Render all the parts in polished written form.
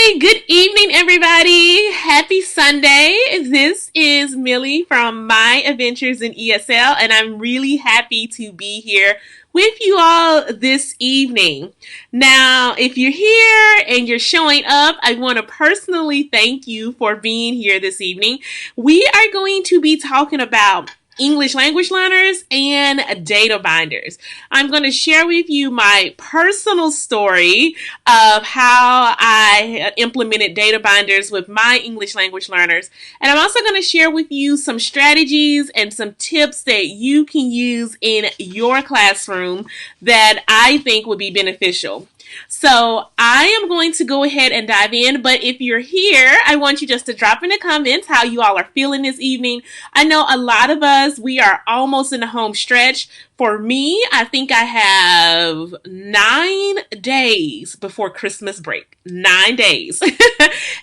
Good evening, everybody. Happy Sunday. This is Millie from My Adventures in ESL, and I'm really happy to be here with you all this evening. Now, if you're here and you're showing up, I want to personally thank you for being here this evening. We are going to be talking about English language learners and data binders. I'm going to share with you my personal story of how I implemented data binders with my English language learners. And I'm also going to share with you some strategies and some tips that you can use in your classroom that I think would be beneficial. So I am going to go ahead and dive in, but if you're here, I want you just to drop in the comments how you all are feeling this evening. I know a lot of us, we are almost in the home stretch. For me, I think I have 9 days before Christmas break. 9 days.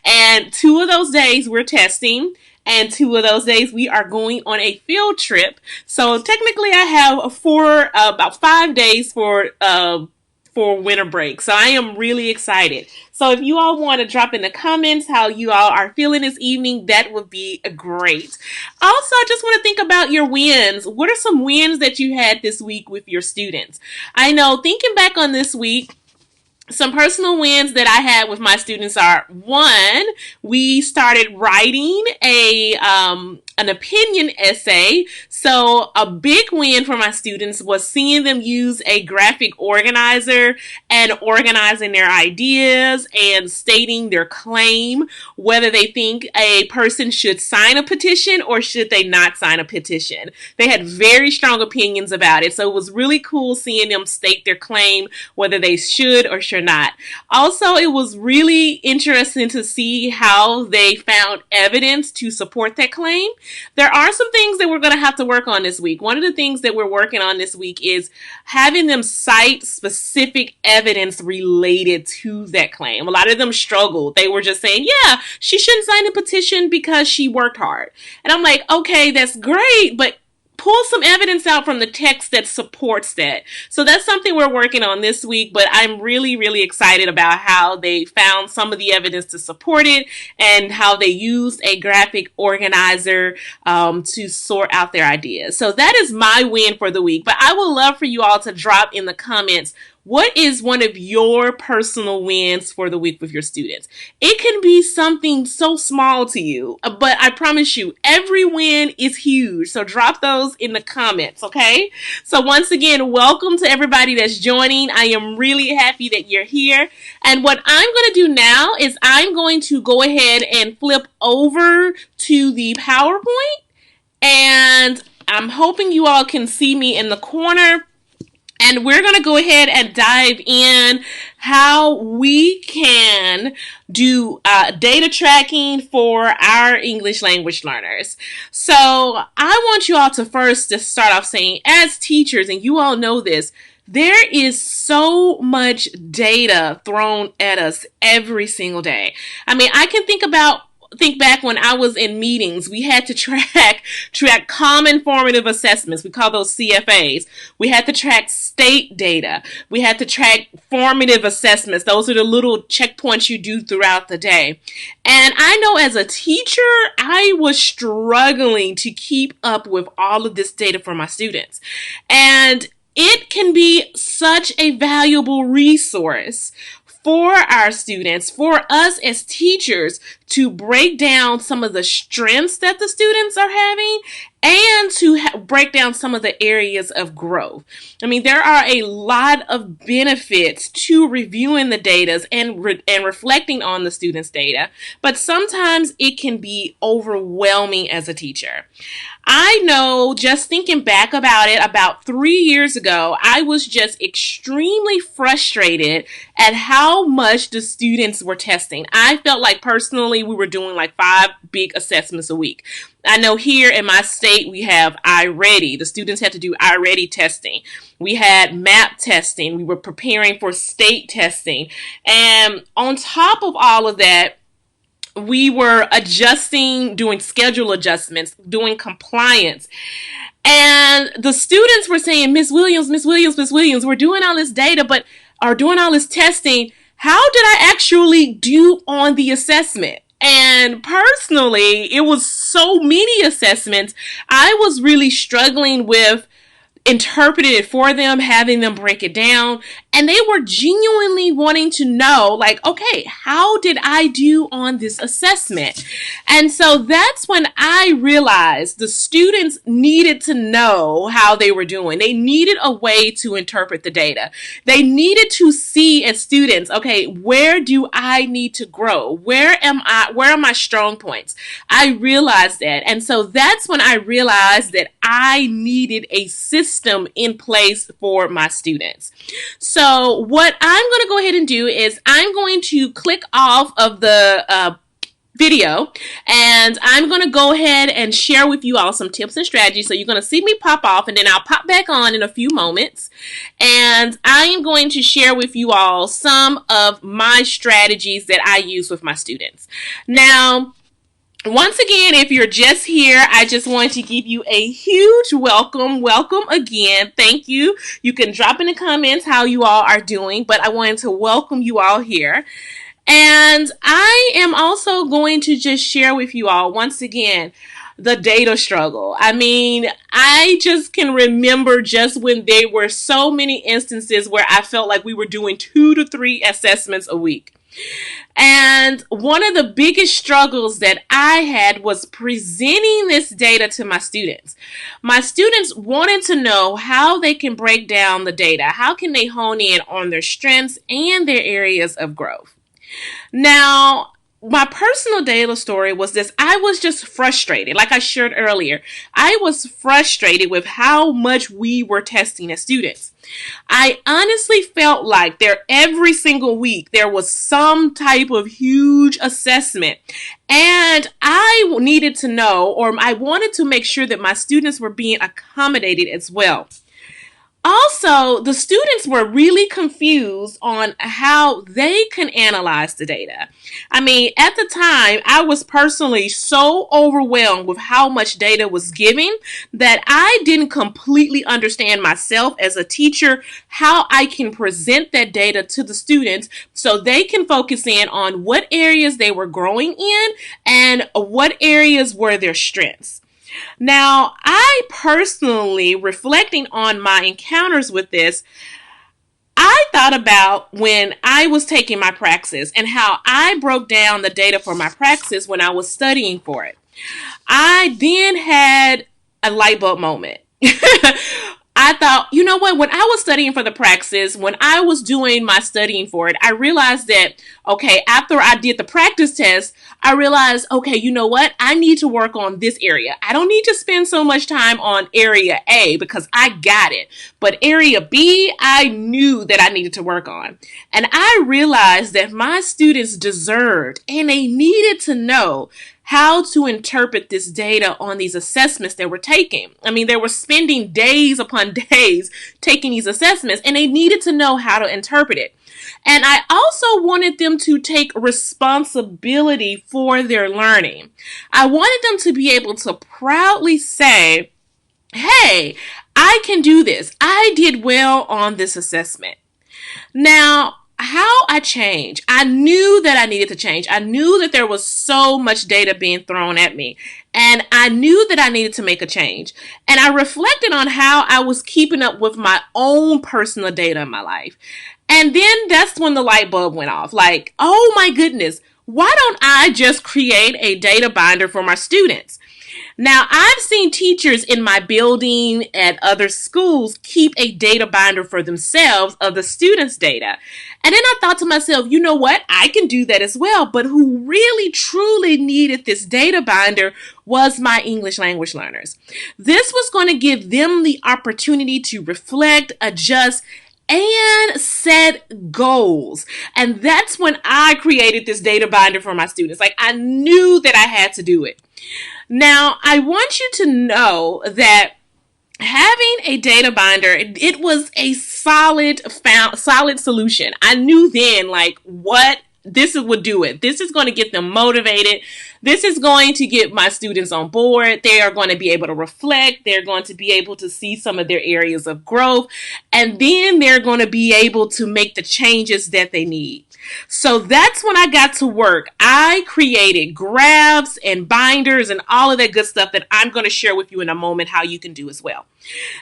And 2 of those days we're testing. And 2 of those days we are going on a field trip. So technically I have about 5 days for winter break. So I am really excited. So if you all want to drop in the comments how you all are feeling this evening, that would be great. Also, I just want to think about your wins. What are some wins that you had this week with your students? I know, thinking back on this week, some personal wins that I had with my students are, 1, we started writing an opinion essay. So a big win for my students was seeing them use a graphic organizer and organizing their ideas and stating their claim, whether they think a person should sign a petition or should they not sign a petition. They had very strong opinions about it. So it was really cool seeing them state their claim, whether they should or should not. Also, it was really interesting to see how they found evidence to support that claim. There are some things that we're going to have to work on this week. One of the things that we're working on this week is having them cite specific evidence related to that claim. A lot of them struggled. They were just saying, yeah, she shouldn't sign a petition because she worked hard. And I'm like, okay, that's great, but pull some evidence out from the text that supports that. So that's something we're working on this week, but I'm really, really excited about how they found some of the evidence to support it and how they used a graphic organizer to sort out their ideas. So that is my win for the week, but I would love for you all to drop in the comments, what is one of your personal wins for the week with your students? It can be something so small to you, but I promise you, every win is huge. So drop those in the comments, okay? So once again, welcome to everybody that's joining. I am really happy that you're here. And what I'm going to do now is I'm going to go ahead and flip over to the PowerPoint. And I'm hoping you all can see me in the corner. And we're going to go ahead and dive in how we can do data tracking for our English language learners. So I want you all to first just start off saying, as teachers, and you all know this, there is so much data thrown at us every single day. I mean, I can think back when I was in meetings, we had to track common formative assessments. We call those CFAs. We had to track state data. We had to track formative assessments. Those are the little checkpoints you do throughout the day. And I know as a teacher, I was struggling to keep up with all of this data for my students. And it can be such a valuable resource for our students, for us as teachers, to break down some of the strengths that the students are having and to break down some of the areas of growth. I mean, there are a lot of benefits to reviewing the data and reflecting on the students' data, but sometimes it can be overwhelming as a teacher. I know, just thinking back about it, about 3 years ago, I was just extremely frustrated at how much the students were testing. I felt like personally we were doing like 5 big assessments a week. I know here in my state we have iReady. The students had to do iReady testing. We had MAP testing. We were preparing for state testing. And on top of all of that, we were adjusting, doing schedule adjustments, doing compliance. And the students were saying, Miss Williams, we're doing all this data, but are doing all this testing. how did I actually do on the assessment? And personally, it was so many assessments. I was really struggling with interpreting it for them, having them break it down, and they were genuinely wanting to know, like, okay, how did I do on this assessment? And so that's when I realized the students needed to know how they were doing. They needed a way to interpret the data. They needed to see as students, okay, where do I need to grow? Where are my strong points? I realized that. And so that's when I realized that I needed a system in place for my students. So what I'm going to go ahead and do is I'm going to click off of the video, and I'm going to go ahead and share with you all some tips and strategies. So you're going to see me pop off, and then I'll pop back on in a few moments, and I am going to share with you all some of my strategies that I use with my students. Now, once again, if you're just here, I just want to give you a huge welcome. Welcome again. Thank you. You can drop in the comments how you all are doing, but I wanted to welcome you all here. And I am also going to just share with you all, once again, the data struggle. I mean, I just can remember just when there were so many instances where I felt like we were doing 2 to 3 assessments a week. And one of the biggest struggles that I had was presenting this data to my students. My students wanted to know how they can break down the data. How can they hone in on their strengths and their areas of growth? Now, my personal data story was this. I was just frustrated. Like I shared earlier, I was frustrated with how much we were testing as students. I honestly felt like every single week there was some type of huge assessment, and I needed to know, or I wanted to make sure that my students were being accommodated as well. Also, the students were really confused on how they can analyze the data. I mean, at the time, I was personally so overwhelmed with how much data was given that I didn't completely understand myself as a teacher how I can present that data to the students so they can focus in on what areas they were growing in and what areas were their strengths. Now, I personally, reflecting on my encounters with this, I thought about when I was taking my praxis and how I broke down the data for my praxis when I was studying for it. I then had a light bulb moment. I thought, you know what, when I was studying for the praxis, when I was doing my studying for it, I realized that, okay, after I did the practice test, I realized, okay, you know what, I need to work on this area. I don't need to spend so much time on area A because I got it. But area B, I knew that I needed to work on. And I realized that my students deserved and they needed to know how to interpret this data on these assessments that we're taking. I mean, they were spending days upon days taking these assessments, and they needed to know how to interpret it. And I also wanted them to take responsibility for their learning. I wanted them to be able to proudly say, hey, I can do this. I did well on this assessment. Now, how I changed, I knew that I needed to change. I knew that there was so much data being thrown at me, and I knew that I needed to make a change. And I reflected on how I was keeping up with my own personal data in my life. And then that's when the light bulb went off. Like, oh my goodness, why don't I just create a data binder for my students? Now, I've seen teachers in my building at other schools keep a data binder for themselves of the students' data. And then I thought to myself, you know what? I can do that as well. But who really, truly needed this data binder was my English language learners. This was going to give them the opportunity to reflect, adjust, and set goals. And that's when I created this data binder for my students. Like, I knew that I had to do it. Now, I want you to know that having a data binder, it was a solid solution. I knew then, like, what this would do it. This is going to get them motivated. This is going to get my students on board. They are going to be able to reflect. They're going to be able to see some of their areas of growth, and then they're going to be able to make the changes that they need. So that's when I got to work. I created graphs and binders and all of that good stuff that I'm going to share with you in a moment how you can do as well.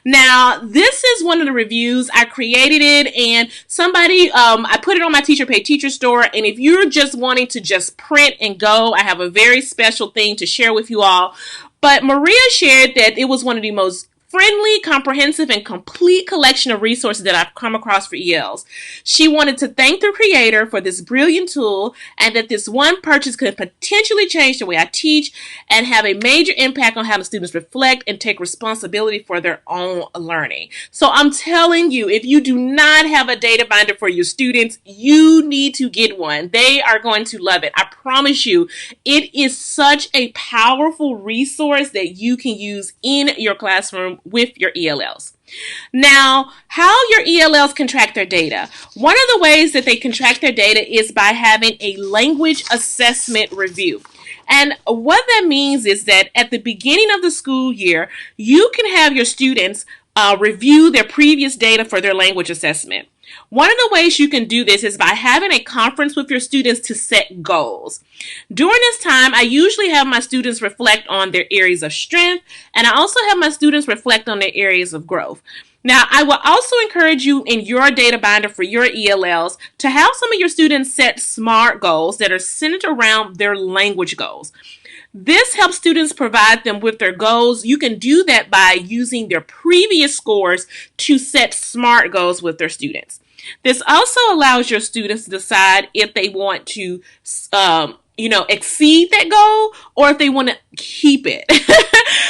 Now, this is one of the reviews. I created it, and somebody, I put it on my Teacher Pay Teacher store, and if you're just wanting to just print and go, I have a very special thing to share with you all. But Maria shared that it was one of the most friendly, comprehensive, and complete collection of resources that I've come across for ELs. She wanted to thank the creator for this brilliant tool, and that this one purchase could potentially change the way I teach and have a major impact on how the students reflect and take responsibility for their own learning. So I'm telling you, if you do not have a data binder for your students, you need to get one. They are going to love it. I promise you, it is such a powerful resource that you can use in your classroom with your ELLs. Now, how your ELLs can track their data. One of the ways that they can track their data is by having a language assessment review. And what that means is that at the beginning of the school year, you can have your students review their previous data for their language assessment. One of the ways you can do this is by having a conference with your students to set goals. During this time, I usually have my students reflect on their areas of strength, and I also have my students reflect on their areas of growth. Now, I will also encourage you in your data binder for your ELLs to have some of your students set SMART goals that are centered around their language goals. This helps students provide them with their goals. You can do that by using their previous scores to set SMART goals with their students. This also allows your students to decide if they want to, exceed that goal or if they want to keep it.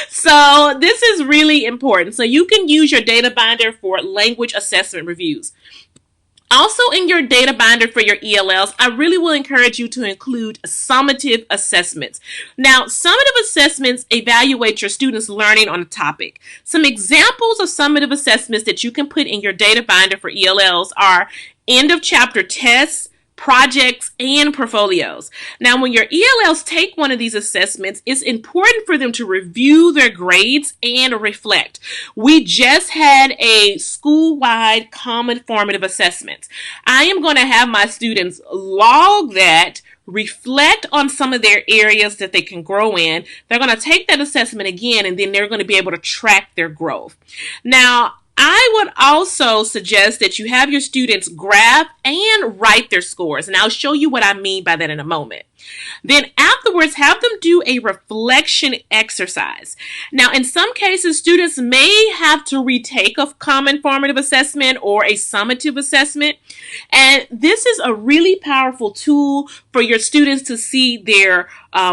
So this is really important. So you can use your data binder for language assessment reviews. Also, in your data binder for your ELLs, I really will encourage you to include summative assessments. Now, summative assessments evaluate your students' learning on a topic. Some examples of summative assessments that you can put in your data binder for ELLs are end of chapter tests, projects, and portfolios. Now, when your ELLs take one of these assessments, it's important for them to review their grades and reflect. We just had a school-wide common formative assessment. I am going to have my students log that, reflect on some of their areas that they can grow in. They're going to take that assessment again, and then they're going to be able to track their growth. Now, I would also suggest that you have your students graph and write their scores, and I'll show you what I mean by that in a moment. Then afterwards, have them do a reflection exercise. Now, in some cases, students may have to retake a common formative assessment or a summative assessment, and this is a really powerful tool for your students to see their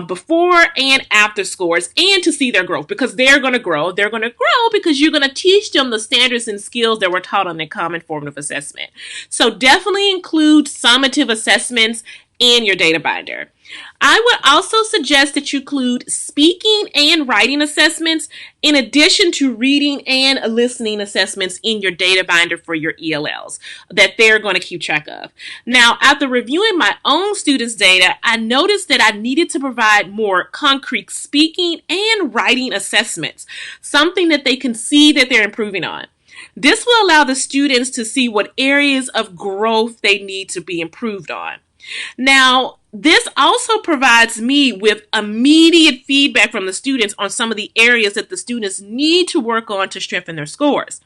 before and after scores and to see their growth, because they're going to grow. They're going to grow because you're going to teach them the standards and skills that were taught on the common formative assessment. So definitely include summative assessments in your data binder. I would also suggest that you include speaking and writing assessments in addition to reading and listening assessments in your data binder for your ELLs that they're going to keep track of. Now, after reviewing my own students' data, I noticed that I needed to provide more concrete speaking and writing assessments, something that they can see that they're improving on. This will allow the students to see what areas of growth they need to be improved on. Now, this also provides me with immediate feedback from the students on some of the areas that the students need to work on to strengthen their scores.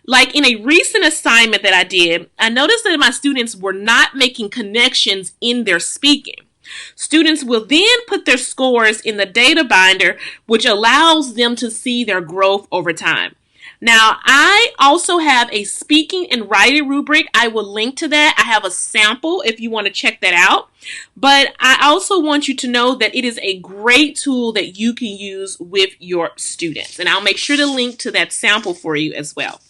Like in a recent assignment that I did, I noticed that my students were not making connections in their speaking. Students will then put their scores in the data binder, which allows them to see their growth over time. Now, I also have a speaking and writing rubric. I will link to that. I have a sample if you want to check that out. But I also want you to know that it is a great tool that you can use with your students. And I'll make sure to link to that sample for you as well.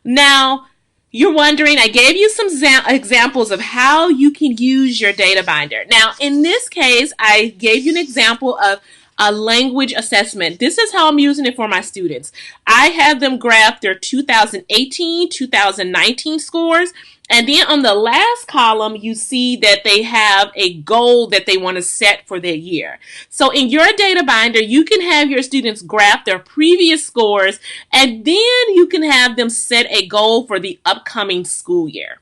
Now, you're wondering, I gave you some examples of how you can use your data binder. Now, in this case, I gave you an example of a language assessment. This is how I'm using it for my students. I have them graph their 2018, 2019 scores, And then on the last column, you see that they have a goal that they want to set for their year. So in your data binder, you can have your students graph their previous scores, and then you can have them set a goal for the upcoming school year.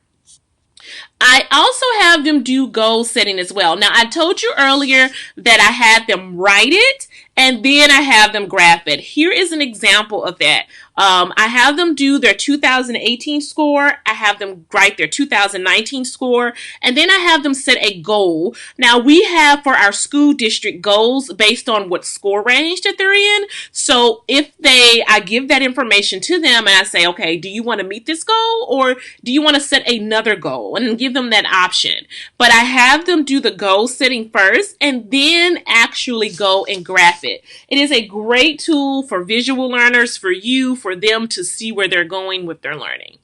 I also have them do goal setting as well. Now, I told you earlier that I had them write it and then I have them graph it. Here is an example of that. I have them do their 2018 score. I have them write their 2019 score, and then I have them set a goal. Now, we have for our school district goals based on what score range that they're in. So I give that information to them and I say, okay, do you want to meet this goal or do you want to set another goal? And give them that option. But I have them do the goal setting first and then actually go and graph it. It is a great tool for visual learners, for you, for them to see where they're going with their learning.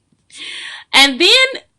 And then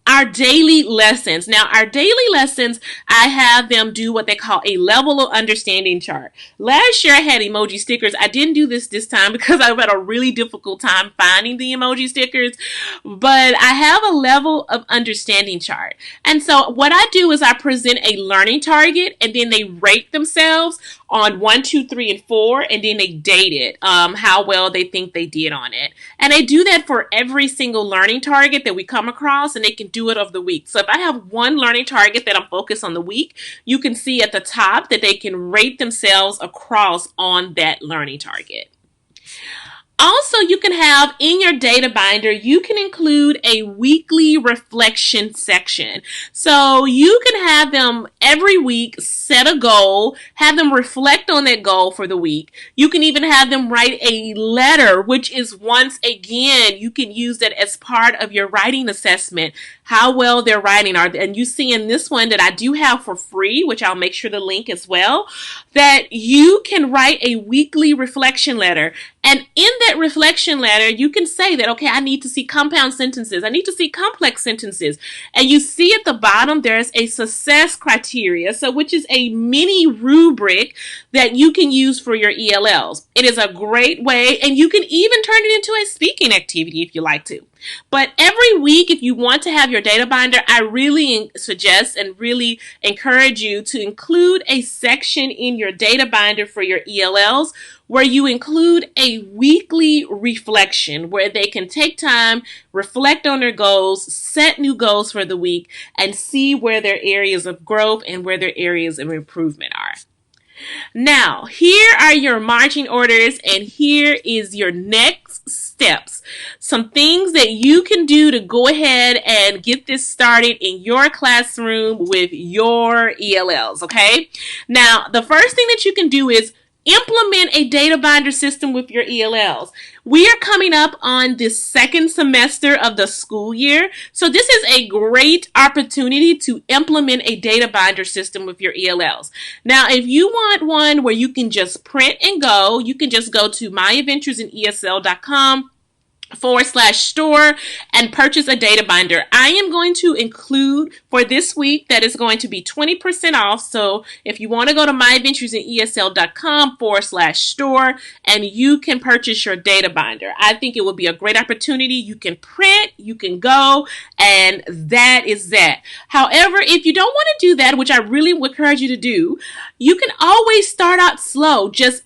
our daily lessons. Now, our daily lessons, I have them do what they call a level of understanding chart. Last year, I had emoji stickers. I didn't do this time because I've had a really difficult time finding the emoji stickers, but I have a level of understanding chart. And so what I do is I present a learning target, and then they rate themselves on 1, 2, 3, and 4, and then they date it, how well they think they did on it. And I do that for every single learning target that we come across, and they can do it of the week. So if I have one learning target that I'm focused on the week, you can see at the top that they can rate themselves across on that learning target. Also, you can have in your data binder, you can include a weekly reflection section. So you can have them every week set a goal, have them reflect on that goal for the week. You can even have them write a letter, which is once again, you can use that as part of your writing assessment, how well they're writing. And you see in this one that I do have for free, which I'll make sure to link as well, that you can write a weekly reflection letter. And in that reflection letter, you can say that, okay, I need to see compound sentences. I need to see complex sentences. And you see at the bottom, there's a success criteria, so which is a mini rubric that you can use for your ELLs. It is a great way, and you can even turn it into a speaking activity if you like to. But every week, if you want to have your data binder, I really suggest and really encourage you to include a section in your data binder for your ELLs where you include a weekly reflection where they can take time, reflect on their goals, set new goals for the week, and see where their areas of growth and where their areas of improvement are. Now, here are your marching orders, and here is your next steps. Some things that you can do to go ahead and get this started in your classroom with your ELLs, okay? Now, the first thing that you can do is implement a data binder system with your ELLs. We are coming up on the second semester of the school year, so this is a great opportunity to implement a data binder system with your ELLs. Now, if you want one where you can just print and go, you can just go to myadventuresinESL.com/store and purchase a data binder. I am going to include for this week that is going to be 20% off. So if you want to go to myadventuresinESL.com/store and you can purchase your data binder. I think it will be a great opportunity. You can print, you can go, and that is that. However, if you don't want to do that, which I really would encourage you to do, you can always start out slow. Just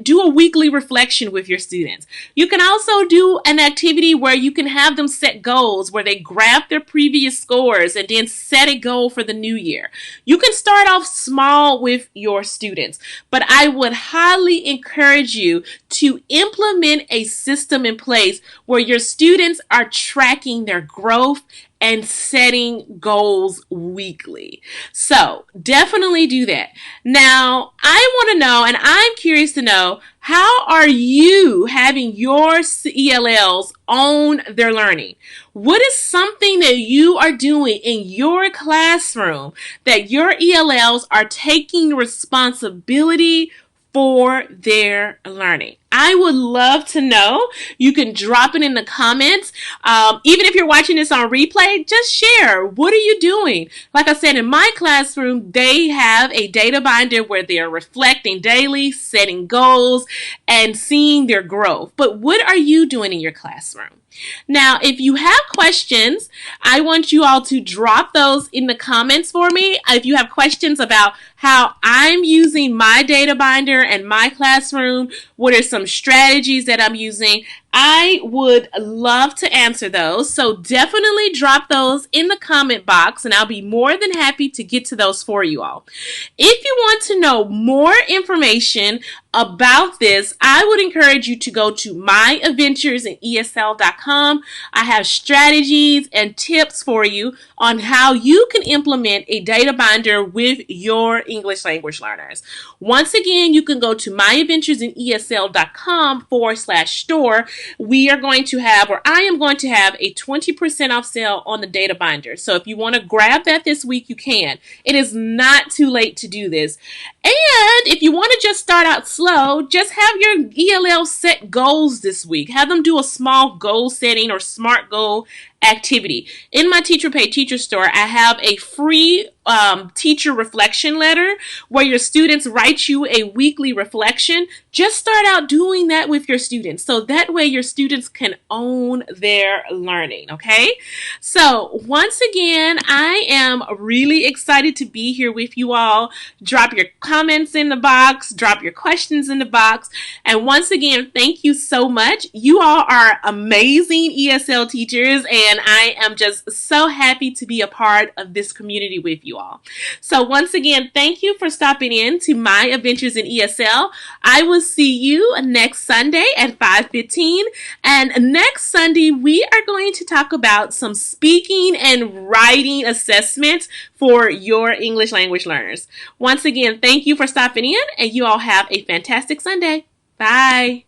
do a weekly reflection with your students. You can also do an activity where you can have them set goals where they graph their previous scores and then set a goal for the new year. You can start off small with your students, but I would highly encourage you to implement a system in place where your students are tracking their growth and setting goals weekly. So definitely do that. Now, I want to know, and I'm curious to know, how are you having your ELLs own their learning? What is something that you are doing in your classroom that your ELLs are taking responsibility for their learning? I would love to know. You can drop it in the comments. Even if you're watching this on replay, just share. What are you doing? Like I said, in my classroom, they have a data binder where they're reflecting daily, setting goals, and seeing their growth. But what are you doing in your classroom? Now, if you have questions, I want you all to drop those in the comments for me. If you have questions about how I'm using my data binder and my classroom, what are some strategies that I'm using, I would love to answer those. So definitely drop those in the comment box and I'll be more than happy to get to those for you all. If you want to know more information about this, I would encourage you to go to myadventuresinESL.com. I have strategies and tips for you on how you can implement a data binder with your English language learners. Once again, you can go to myadventuresinESL.com/store. We are going to have, or I am going to have, a 20% off sale on the data binder. So if you want to grab that this week, you can. It is not too late to do this. And if you want to just start out slow, just have your ELL set goals this week. Have them do a small goal setting or SMART goal activity. In my Teacher Pay Teacher store, I have a free teacher reflection letter where your students write you a weekly reflection. Just start out doing that with your students. So that way your students can own their learning, okay? So once again, I am really excited to be here with you all. Drop your comments in the box, drop your questions in the box. And once again, thank you so much. You all are amazing ESL teachers, and I am just so happy to be a part of this community with you all. So once again, thank you for stopping in to My Adventures in ESL. I will see you next Sunday at 5:15. And next Sunday, we are going to talk about some speaking and writing assessments for your English language learners. Once again, thank you for stopping in, and you all have a fantastic Sunday. Bye.